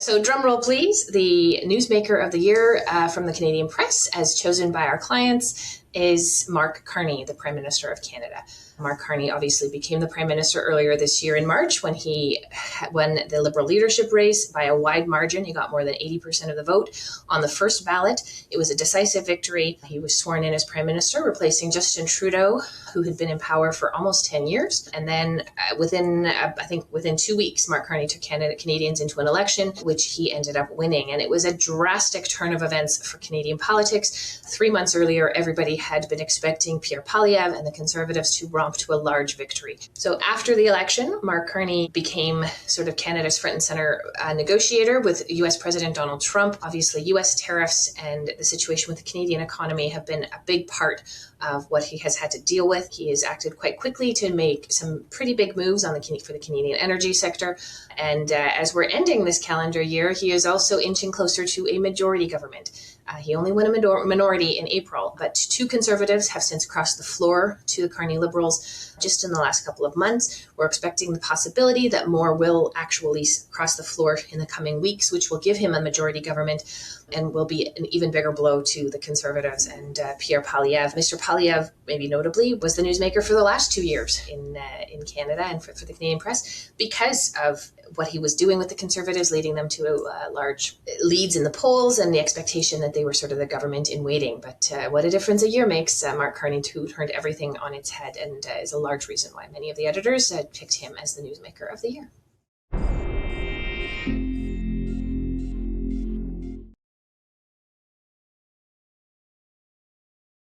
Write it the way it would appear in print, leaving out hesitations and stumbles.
So drum roll, please. The Newsmaker of the Year from the Canadian Press, as chosen by our clients, is Mark Carney, the Prime Minister of Canada. Mark Carney obviously became the Prime Minister earlier this year in March when he won the Liberal leadership race by a wide margin. He got more than 80% of the vote on the first ballot. It was a decisive victory. He was sworn in as Prime Minister, replacing Justin Trudeau, who had been in power for almost 10 years. And then within 2 weeks, Mark Carney took Canadians into an election, which he ended up winning. And it was a drastic turn of events for Canadian politics. 3 months earlier, everybody had been expecting Pierre Poilievre and the Conservatives to romp to a large victory. So after the election, Mark Carney became sort of Canada's front and center negotiator with US President Donald Trump. Obviously, US tariffs and the situation with the Canadian economy have been a big part of what he has had to deal with. He has acted quite quickly to make some pretty big moves for the Canadian energy sector. And as we're ending this calendar year, he is also inching closer to a majority government. He only won a minority in April, but two Conservatives have since crossed the floor to the Carney Liberals just in the last couple of months. We're expecting the possibility that more will actually cross the floor in the coming weeks, which will give him a majority government and will be an even bigger blow to the Conservatives and Pierre Poilievre. Mr. Poilievre, maybe notably, was the newsmaker for the last 2 years in Canada and for the Canadian press because of what he was doing with the Conservatives, leading them to large leads in the polls and the expectation that they were sort of the government in waiting. But what a difference a year makes. Mark Carney, too, turned everything on its head and is a large reason why many of the editors picked him as the Newsmaker of the Year.